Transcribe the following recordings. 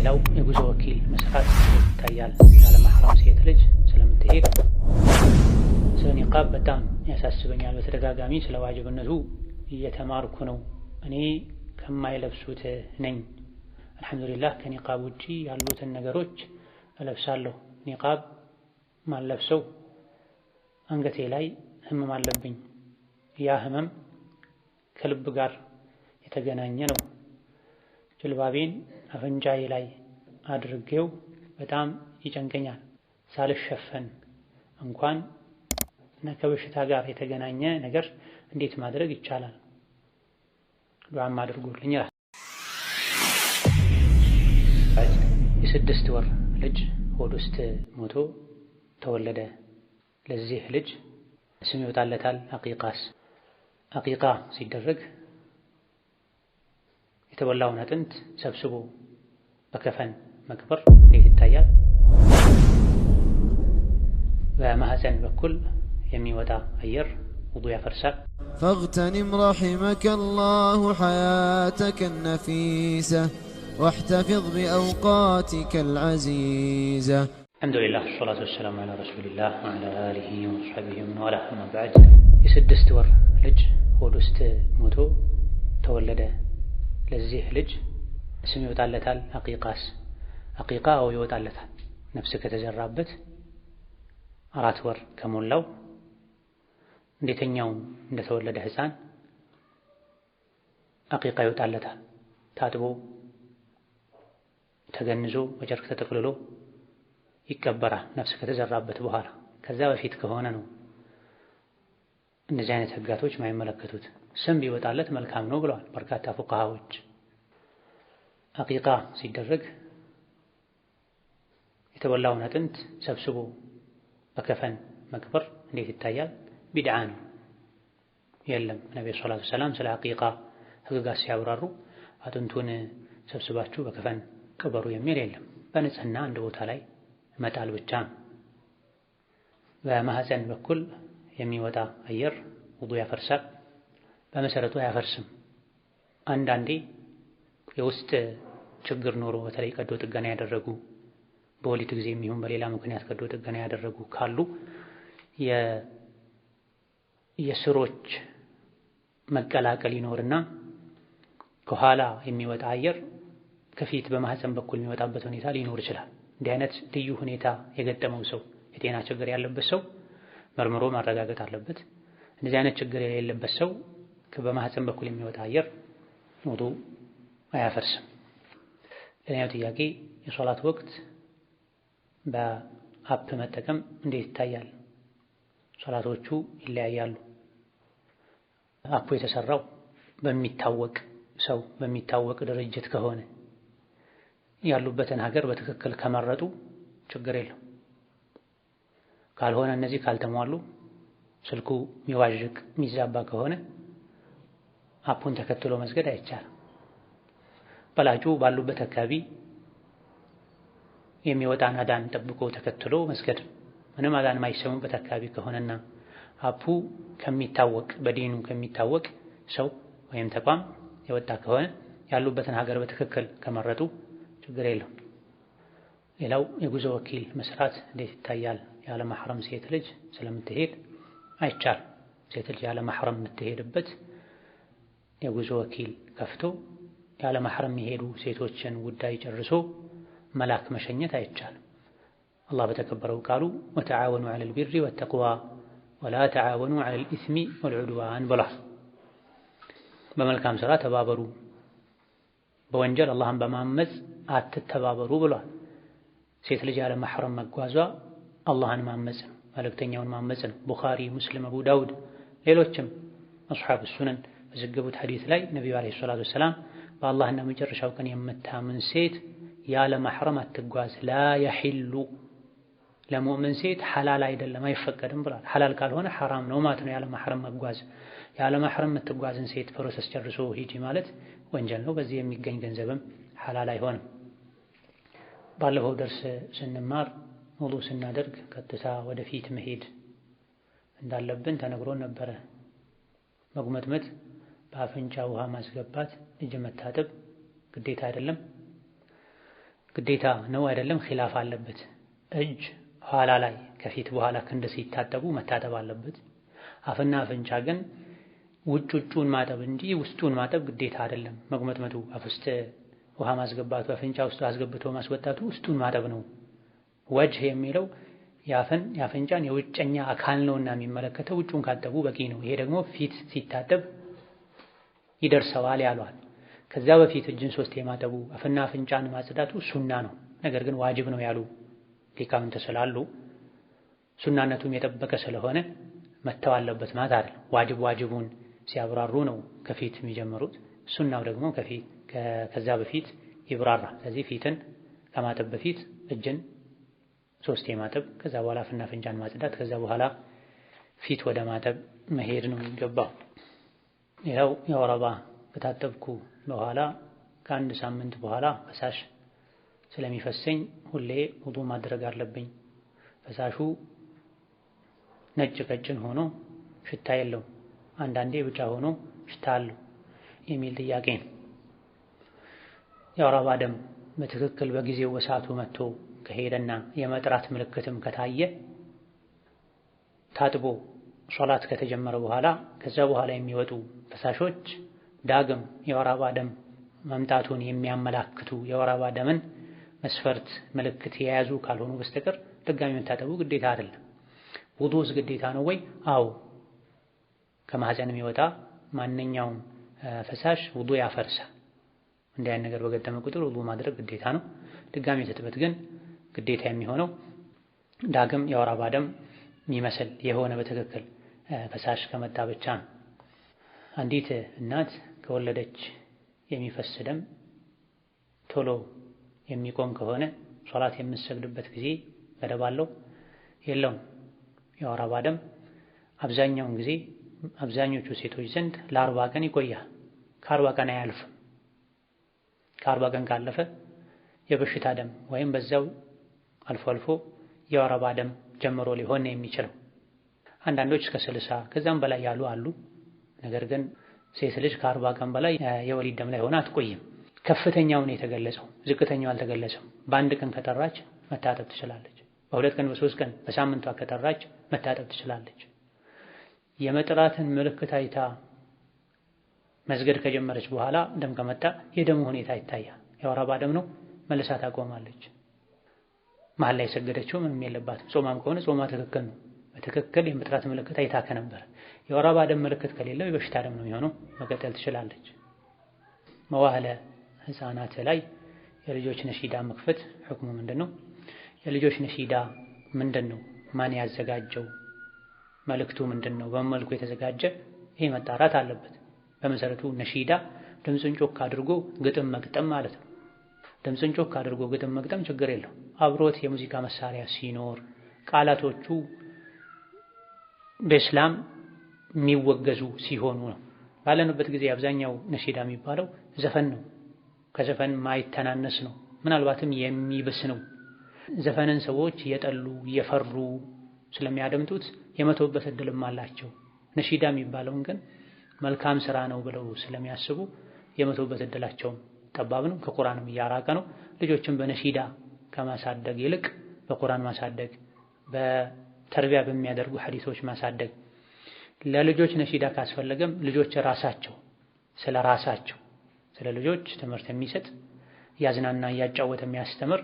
ሌላው የጉዞ ወኪል መስራት ይታያል። ያለ ማህረም ሴት ልጅ ስለምትሄድ ስለ ኒቃብ በጣም ያሳስበኛል። በተደጋጋሚ ስለ ዋጅብነቱ እየተማርኩ ነው። እኔ ከማይለብሱት ነኝ። አልሐምዱሊላህ ከኒቃብ ውጪ ያሉትን ነገሮች እለብሳለሁ። ኒቃብ ማለብሰው አንገቴ ላይ ህመም አለብኝ። ያ ህመም ከልብ ጋር የተገናኘ ነው። ጅልባቤን አፍንጫዬ ላይ አድርጌው በጣም ይጨንቀኛል። ሳልሸፈን እንኳን ከበሽታ ጋር የተገናኘ ነገር እንዴት ማድረግ ይቻላል? ዱዓም አድርጉልኝ። የ6 ወር ልጅ ሆድ ውስጥ ሞቶ ተወለደ። ለዚህ ልጅ ስም ይወጣለታል። አቂቃ ሲደረግ የተበላውን አጥንት ሰብስቦ በከፈን መቅበር እንዴት ይታያል? በማህፀን በኩል የሚወጣ አየር ውዱእ ያፈርሳል። فاغتنم رحمك الله حياتك النفيسة واحتفظ بأوقاتك العزيزة. الحمد لله والصلاة والسلام على رسول الله وعلى آله وصحبه ومن والاه. أما بعد የ6 ወር ልጅ ሆድ ውስጥ ሞቶ ተወለደ። ለዚህ ልጅ ስም ይወጣለታል። አቂቃ ይወጣለታል። ነፍስ ከተዘራበት 4 ወር ከሞላው እንደተኛው እንደተወለደ ህፃን አቂቃ ይወጣለታል። ታጥቦ ተገንዞ በጨርቅ ተጠቅልሎ ይቀበራል። ነፍስ ከተዘራበት በኋላ። ከዛ በፊት ከሆነ ነው እንደዚህ አይነት ህጋቶች ማይመለከቱት። ስም ቢወጣለት መልካም ነው ብለዋል በርካታ ፉቃሃዎች። አቂቃ ሲደረግ የተበላውን አጥንት ሰብስቦ በከፈን መቅበር እንዴት ይታያል? ቢድዓ ነው። የለም ነብዩ ሰለላሁ ዐለይሂ ወሰለም ስለ አቂቃ ህግጋት ሲያብራሩ አጥንቱን ሰብስባችሁ በከፈን ቅበሩ የሚል የለም። በንጽህና አንድ ቦታ ላይ መጣል ብቻ ነው። በማህፀን በኩል የሚወጣ አየር ውዱእ ያፈርሳል። በመሰረቱ አያፈርስም። አንዳንዴ የውስጥ ችግር ኖሮ በተለይ ቀዶ ጥገና ያደረጉ በወሊድ ጊዜ የሚሆን በሌላ ምክንያት ቀዶ ጥገና ያደረጉ ካሉ የስሮች መቀላቀል ይኖርና ከኋላ የሚወጣ አየር ከፊት በማህፀን በኩል የሚወጣበት ሁኔታ ሊኖር ይችላል። እንዲህ አይነት ልዩ ሁኔታ የገጠመው ሰው የጤና ችግር ያለበት ሰው መርምሮ ማረጋገጥ አለበት። እንደዚህ አይነት ችግር የሌለበት ሰው በማህፀን በኩል የሚወጣ አየር ውዱእ አያፈርስም። ሌላኛው ጥያቄ የሶላት ወቅት በአፕ መጠቀም እንዴት ይታያል? ሶላቶቹ ይለያያሉ። አፑ የተሰራው በሚታወቅ ሰው በሚታወቅ ድርጅት ከሆነ ያሉበትን ሀገር በትክክል ከመረጡ ችግር የለው። ካልሆነ እነዚህ ካልተሟሉ ስልኩ የሚዋዥቅ የሚዛባ ከሆነ አፑን ተከትሎ መስገድ አይቻልም። በላጩ ባሉበት አካባቢ የሚወጣን አዳን ጠብቆ ተከትሎ መስገድ። ምንም አዳን የማይሰሙበት አካባቢ ከሆነና አፑ ከሚታወቅ በዲኑ ከሚታወቅ ሰው ወይም ተቋም የወጣ ከሆነ ያሉበትን ሀገር በትክክል ከመረጡ ችግር የለውም። ሌላው የጉዞ ወኪል መስራት እንዴት ይታያል? ያለ ማህረም ሴት ልጅ ስለምትሄድ አይቻልም። ሴት ልጅ ያለ ማህረም የምትሄድበት የጉዞ ወኪል ከፍቶ ያለ ማህረም የሚሄዱ ሴቶችን ጉዳይ ጨርሶ መላክ መሸኘት አይቻልም። አላህ በተከበረው ቃሉ ወተዓወኑ ዐለል ቢሪ ወተቅዋ ወላ ተዓወኑ ዐለል ኢስሚ ወልዑድዋን ብሏል። በመልካም ስራ ተባበሩ፣ በወንጀል አላህን በማመፅ አትተባበሩ ብሏል። ሴት ልጅ ያለ ማህረም መጓዟ አላህን ማመፅ ነው፣ መልእክተኛውን ማመፅ ነው። ቡኻሪ፣ ሙስሊም፣ አቡ ዳውድ ሌሎችም አስሓብ ሱነን በዘገቡት ሐዲስ ላይ ነቢዩ ዓለይሂ ሰላቱ ወሰላም በአላህና መጨረሻው ቀን የምታምን ሴት ያለ ማህረም አትጓዝ። ላ የሒሉ ለሙእምን ሴት ሐላል አይደለም አይፈቀድም ብሏል። ሐላል ካልሆነ ሐራም ነው ማለት ነው ያለ ማህረም መጓዝ። ያለ ማህረም የምትጓዝን ሴት ፕሮሰስ ጨርሶ ሂጂ ማለት ወንጀል ነው። በዚህ የሚገኝ ገንዘብም ሐላል አይሆንም። ባለፈው ደርስ ስንማር ውዱእ ስናደርግ ቀጥታ ወደፊት መሄድ እንዳለብን ተነግሮን ነበረ። መጉመጥመጥ፣ በአፍንጫ ውሃ ማስገባት፣ እጅ መታጠብ ግዴታ አይደለም። ግዴታ ነው አይደለም ኺላፍ አለበት። እጅ ኋላ ላይ ከፊት በኋላ ክንድ ሲታጠቡ መታጠብ አለበት። አፍና አፍንጫ ግን ውጩን ማጠብ እንጂ ውስጡን ማጠብ ግዴታ አይደለም። መጉመጥመጡ፣ አፍ ውስጥ ውሃ ማስገባቱ፣ አፍንጫ ውስጥ አስገብቶ ማስወጣቱ ውስጡን ማጠብ ነው። ወጅህ የሚለው የአፍንጫን የውጨኛ አካል ነውና የሚመለከተው ውጩን ካጠቡ በቂ ነው። ይሄ ደግሞ ፊት ሲታጠብ ይደርሰዋል ያሏል። ከዛ በፊት እጅን 3 የማጠቡ አፍና አፍንጫን ማጽዳቱ ሱና ነው። ነገር ግን ዋጅብ ነው ያሉ ሊቃውንት ስላሉ ሱናነቱም የጠበቀ ስለሆነ መተው አለበት ማለት አይደለም። ዋጅቡን ሲያብራሩ ነው ከፊት የሚጀምሩት። ሱናው ደግሞ ከዛ በፊት ይብራራል። ስለዚህ ፊትን ከማጠብ በፊት እጅን 3 የማጠብ ከዛ በኋላ አፍና አፍንጫን ማጽዳት ከዛ በኋላ ፊት ወደ ማጠብ መሄድ ነው የሚገባው። ሌላው የወር አበባ ከታጠብኩ በኋላ ከአንድ ሳምንት በኋላ ፈሳሽ ስለሚፈሰኝ ሁሌ ውዱእ ማድረግ አለብኝ። ፈሳሹ ነጭ ቀጭን ሆኖ ሽታ የለው፣ አንዳንዴ ብጫ ሆኖ ሽታ አለው የሚል ጥያቄ ነው። የወር አበባ ደም በትክክል በጊዜው በሰዓቱ መጥቶ ከሄደና የመጥራት ምልክትም ከታየ ታጥቦ ሶላት ከተጀመረ በኋላ ከዛ በኋላ የሚወጡ ፈሳሾች ዳግም የወር አበባ ደም መምጣቱን የሚያመላክቱ የወር አበባ ደምን መስፈርት ምልክት የያዙ ካልሆኑ በስተቀር ድጋሚ መታጠቡ ግዴታ አይደለም። ውዱእስ ግዴታ ነው ወይ? አዎ። ከማህፀን የሚወጣ ማንኛውም ፈሳሽ ውዱእ ያፈርሳል። እንዲህ አይነት ነገር በገጠመ ቁጥር ውዱእ ማድረግ ግዴታ ነው። ድጋሚ ትጥበት ግን ግዴታ የሚሆነው ዳግም የወር አበባ ደም የሚመስል የሆነ በትክክል ፈሳሽ ከመጣ ብቻ ነው። አንዲት እናት ከወለደች የሚፈስ ደም ቶሎ የሚቆም ከሆነ ሶላት የምትሰግድበት ጊዜ ገደብ አለው? የለውም። የወር አበባ ደም አብዛኛውን ጊዜ አብዛኞቹ ሴቶች ዘንድ ለ40 ቀን ይቆያል። ከ40 ቀን አያልፍም። ከ40 ቀን ካለፈ የበሽታ ደም ወይም በዛው አልፎ አልፎ የወር አበባ ደም ጀምሮ ሊሆን የሚችለው። አንዳንዶች እስከ 60 ከዛም በላይ ያሉ አሉ። ነገር ግን ሴት ልጅ ከ40 ቀን በላይ የወሊድ ደም ላይ ሆና አትቆይም። ከፍተኛው ነው የተገለጸው፣ ዝቅተኛው አልተገለጸም። በአንድ ቀን ከጠራች መታጠብ ትችላለች። በ2 ቀን በ3 ቀን በሳምንቷ ከጠራች መታጠብ ትችላለች። የመጥራትን ምልክት አይታ መስገድ ከጀመረች በኋላ ደም ከመጣ የደሙ ሁኔታ ይታያል። የወር አበባ ደም ነው፣ መልሳ ታቆማለች። መሀል ላይ የሰገደችው ምንም የለባትም። ጾማም ከሆነ ጾማ ትክክል ነው። በትክክል የመጥራት ምልክት አይታ ከነበረ የወር አበባ ደም ምልክት ከሌለው የበሽታ ደም ነው የሚሆነው፣ መቀጠል ትችላለች። መዋዕለ ሕፃናት ላይ የልጆች ነሺዳ መክፈት ሕክሙ ምንድነው? የልጆች ነሺዳ ምንድነው? ማን ያዘጋጀው? መልእክቱ ምንድነው? በመልኩ የተዘጋጀ ይሄ መጣራት አለበት። በመሰረቱ ነሺዳ ድምፅን ጮክ አድርጎ ግጥም መግጠም ማለት ነው። ድምፅን ጮክ አድርጎ ግጥም መግጠም ችግር የለው። አብሮት የሙዚቃ መሳሪያ ሲኖር ቃላቶቹ በእስላም የሚወገዙ ሲሆኑ ነው። ባለንበት ጊዜ አብዛኛው ነሺዳ የሚባለው ዘፈን ነው። ከዘፈን ማይተናነስ ነው። ምናልባትም የሚብስ ነው። ዘፈንን ሰዎች እየጠሉ እየፈሩ ስለሚያደምጡት የመተውበት እድልም አላቸው። ነሺዳ የሚባለውን ግን መልካም ስራ ነው ብለው ስለሚያስቡ የመተውበት እድላቸውም ጠባብ ነው። ከቁርአንም እያራቀ ነው። ልጆችን በነሺዳ ከማሳደግ ይልቅ በቁርአን ማሳደግ፣ በተርቢያ በሚያደርጉ ሐዲሶች ማሳደግ። ለልጆች ነሺዳ ካስፈለገም ልጆች ራሳቸው ስለ ልጆች ትምህርት የሚሰጥ ያዝናና እያጫወተ የሚያስተምር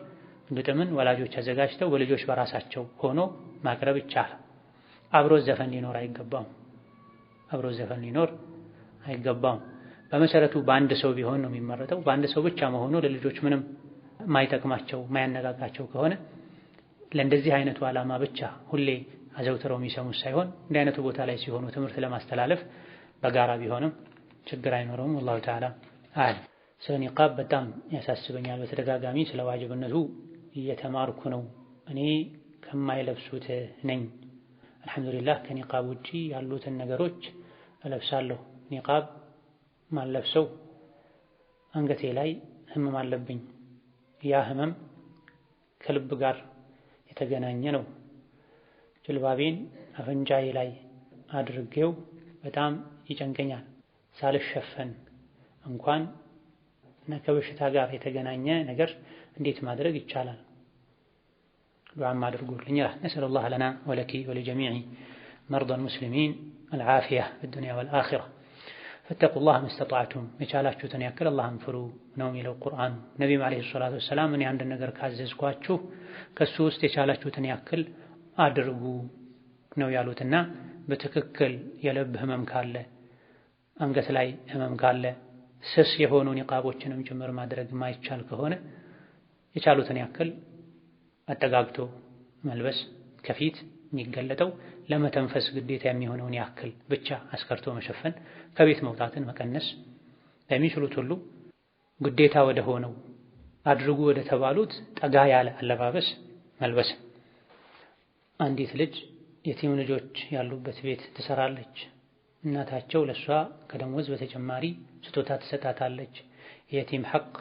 ግጥምን ወላጆች አዘጋጅተው በልጆች በራሳቸው ሆኖ ማቅረብ ይቻላል። አብሮ ዘፈን ሊኖር አይገባም። በመሰረቱ በአንድ ሰው ቢሆን ነው የሚመረጠው። በአንድ ሰው ብቻ መሆኑ ለልጆች ምንም ማይጠቅማቸው ማያነቃቃቸው ከሆነ ለእንደዚህ አይነቱ ዓላማ ብቻ ሁሌ አዘውትረው የሚሰሙት ሳይሆን እንዲህ አይነቱ ቦታ ላይ ሲሆኑ ትምህርት ለማስተላለፍ በጋራ ቢሆንም ችግር አይኖረውም። ወላሁ ተዓላ አዕለም። ስለ ኒቃብ በጣም ያሳስበኛል። በተደጋጋሚ ስለ ዋጅብነቱ እየተማርኩ ነው። እኔ ከማይለብሱት ነኝ። አልሐምዱሊላህ ከኒቃብ ውጪ ያሉትን ነገሮች እለብሳለሁ። ኒቃብ ማለብሰው አንገቴ ላይ ህመም አለብኝ። ያ ህመም ከልብ ጋር የተገናኘ ነው። ጅልባቤን አፍንጫዬ ላይ አድርጌው በጣም ይጨንቀኛል። ሳልሸፈን እንኳን እና ከበሽታ ጋር የተገናኘ ነገር እንዴት ማድረግ ይቻላል? ዱዓም አድርጉልኝ። ነስአሉላህ ለና ወለኪ ወለጀሚዕ መርዳ አልሙስሊሚን አልዓፊያ ፊዱንያ ወልአኺራ ፈተቁላህ መስተጣዕቱም የቻላችሁትን ያክል አላህን ፍሩ ነው የሚለው ቁርአኑ። ነቢዩም ዓለይሂ ሰላቱ ወሰላም እኔ አንድ ነገር ካዘዝኳችሁ ከሱ ውስጥ የቻላችሁትን ያክል አድርጉ ነው ያሉትና በትክክል የልብ ህመም ካለ፣ አንገት ላይ ህመም ካለ፣ ስስ የሆኑ ኒቃቦችንም ጭምር ማድረግ ማይቻል ከሆነ የቻሉትን ያክል አጠጋግቶ መልበስ፣ ከፊት የሚገለጠው ለመተንፈስ ግዴታ የሚሆነውን ያክል ብቻ አስከርቶ መሸፈን፣ ከቤት መውጣትን መቀነስ፣ ለሚችሉት ሁሉ ግዴታ ወደ ሆነው አድርጉ ወደ ተባሉት ጠጋ ያለ አለባበስ መልበስ። አንዲት ልጅ የቲም ልጆች ያሉበት ቤት ትሰራለች። እናታቸው ለሷ ከደሞዝ በተጨማሪ ስጦታ ትሰጣታለች። የቲም ሐቅ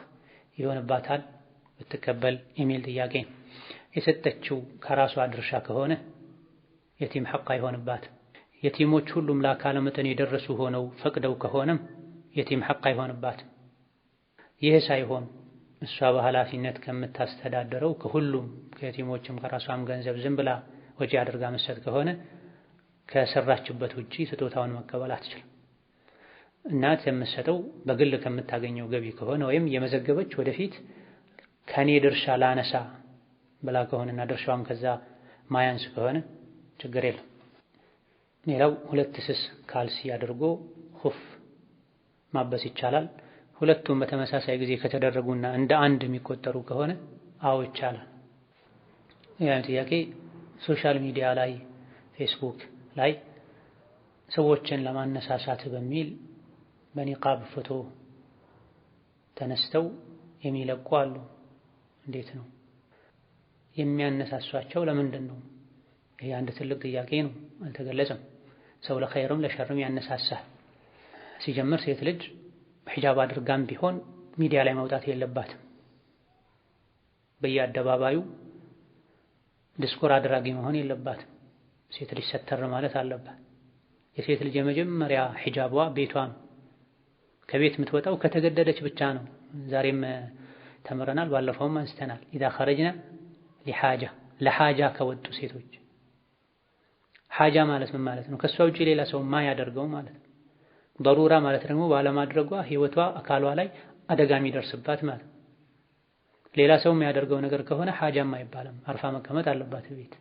ይሆንባታል ብትቀበል የሚል ጥያቄ። የሰጠችው ከራሷ ድርሻ ከሆነ የቲም ሐቅ አይሆንባትም። የቲሞች ሁሉም ለአካለ መጠን የደረሱ ሆነው ፈቅደው ከሆነም የቲም ሐቅ አይሆንባትም። ይህ ሳይሆን እሷ በኃላፊነት ከምታስተዳደረው ከሁሉም ከየቲሞችም ከራሷም ገንዘብ ዝም ብላ ወጪ አድርጋ መስጠት ከሆነ ከሰራችበት ውጪ ስጦታውን መቀበል አትችልም። እናት የምትሰጠው በግል ከምታገኘው ገቢ ከሆነ ወይም የመዘገበች ወደፊት ከኔ ድርሻ ላነሳ ብላ ከሆነና ድርሻዋም ከዛ ማያንስ ከሆነ ችግር የለም። ሌላው ሁለት ስስ ካልሲ አድርጎ ኹፍ ማበስ ይቻላል። ሁለቱም በተመሳሳይ ጊዜ ከተደረጉና እንደ አንድ የሚቆጠሩ ከሆነ አዎ ይቻላል። ያን ጥያቄ ሶሻል ሚዲያ ላይ ፌስቡክ ላይ ሰዎችን ለማነሳሳት በሚል በኒቃብ ፎቶ ተነስተው የሚለቁ አሉ። እንዴት ነው የሚያነሳሷቸው? ለምንድን ነው? ይሄ አንድ ትልቅ ጥያቄ ነው፣ አልተገለጸም። ሰው ለኸይርም ለሸርም ያነሳሳል። ሲጀምር ሴት ልጅ ሒጃብ አድርጋም ቢሆን ሚዲያ ላይ መውጣት የለባትም። በየአደባባዩ ዲስኮር አድራጊ መሆን የለባትም። ሴት ልጅ ሰተር ማለት አለባት። የሴት ልጅ የመጀመሪያ ሒጃቧ ቤቷ ነው። ከቤት የምትወጣው ከተገደደች ብቻ ነው። ዛሬም ተምረናል፣ ባለፈውም አንስተናል። ኢዛ ኸረጅና ሊሓጃ ለሓጃ ከወጡ ሴቶች። ሓጃ ማለት ምን ማለት ነው? ከሷ ውጪ ሌላ ሰው ማያደርገው ማለት ነው። ضሩራ ማለት ደግሞ ባለማድረጓ ህይወቷ አካሏ ላይ አደጋ የሚደርስባት ማለት ነው። ሌላ ሰው የሚያደርገው ነገር ከሆነ ሓጃም አይባልም። አርፋ መቀመጥ አለባት ቤት።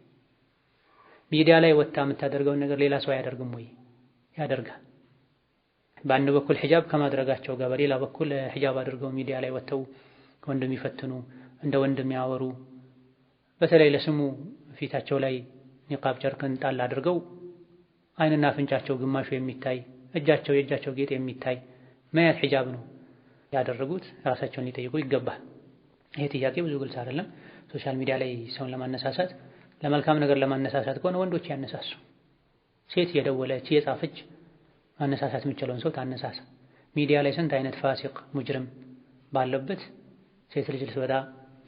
ሚዲያ ላይ ወጣ የምታደርገውን ነገር ሌላ ሰው አያደርግም ወይ? ያደርጋል። በአንድ በኩል ሒጃብ ከማድረጋቸው ጋር በሌላ በኩል ሒጃብ አድርገው ሚዲያ ላይ ወጥተው ወንድ የሚፈትኑ እንደ ወንድ የሚያወሩ፣ በተለይ ለስሙ ፊታቸው ላይ ኒቃብ ጨርቅን ጣል አድርገው አይንና አፍንጫቸው ግማሹ የሚታይ የእጃቸው ጌጥ የሚታይ ማያት ሒጃብ ነው ያደረጉት። ራሳቸውን ሊጠይቁ ይገባል። ይሄ ጥያቄ ብዙ ግልጽ አይደለም። ሶሻል ሚዲያ ላይ ሰውን ለማነሳሳት ለመልካም ነገር ለማነሳሳት ከሆነ ወንዶች ያነሳሱ። ሴት የደወለች የጻፈች ማነሳሳት የምችለውን ሰው ታነሳሳ። ሚዲያ ላይ ስንት አይነት ፋሲቅ ሙጅሪም ባለበት ሴት ልጅ ልትወጣ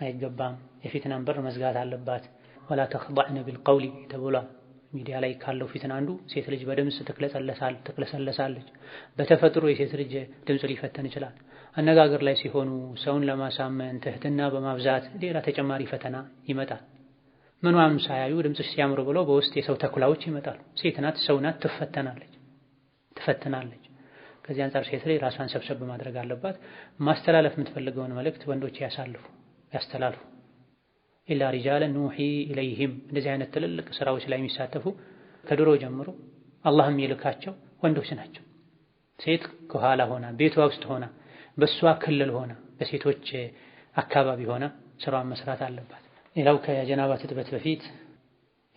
አይገባም። የፊትናን በር መዝጋት አለባት። ወላ ተኽضዕነ ቢልቀውሊ ተብሏል። ሚዲያ ላይ ካለው ፊትና አንዱ ሴት ልጅ በድምፅ ትቅለሰለሳለች። በተፈጥሮ የሴት ልጅ ድምፅ ሊፈተን ይችላል። አነጋገር ላይ ሲሆኑ ሰውን ለማሳመን ትህትና በማብዛት ሌላ ተጨማሪ ፈተና ይመጣል። ምኗም ሳያዩ ድምፅሽ ሲያምሩ ብለው በውስጥ የሰው ተኩላዎች ይመጣሉ። ሴት ናት፣ ሰው ናት፣ ትፈተናለች። ከዚህ አንፃር ሴት ላይ ራሷን ሰብሰብ ማድረግ አለባት። ማስተላለፍ የምትፈልገውን መልእክት ወንዶች ያስተላልፉ። ኢላ ሪጃለን ኑሒ ኢለይሂም። እንደዚህ አይነት ትልልቅ ስራዎች ላይ የሚሳተፉ ከድሮ ጀምሮ አላህ የሚልካቸው ወንዶች ናቸው። ሴት ከኋላ ሆና ቤቷ ውስጥ ሆና በሷ ክልል ሆና በሴቶች አካባቢ ሆና ስራዋን መስራት አለባት። ሌላው ከጀናባ ትጥበት በፊት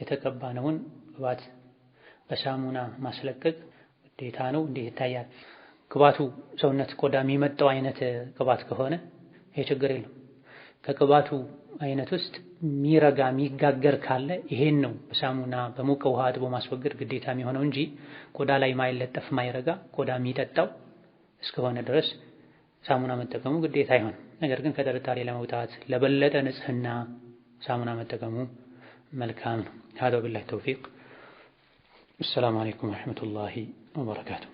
የተቀባነውን ቅባት በሳሙና ማስለቀቅ ግዴታ ነው። እንዴት ይታያል? ቅባቱ ሰውነት ቆዳ የሚመጣው አይነት ቅባት ከሆነ ይሄ ችግር የለም። ከቅባቱ አይነት ውስጥ ሚረጋ የሚጋገር ካለ ይሄን ነው በሳሙና በሞቀ ውሃ አጥቦ ማስወገድ ግዴታ የሚሆነው እንጂ ቆዳ ላይ ማይለጠፍ ማይረጋ ቆዳ የሚጠጣው እስከሆነ ድረስ ሳሙና መጠቀሙ ግዴታ አይሆንም። ነገር ግን ከጥርጣሬ ለመውጣት ለበለጠ ንጽህና ሳሙና መጠቀሙ መልካም ነው። هذا بالله التوفيق። السلام عليكم ورحمة الله وبركاته።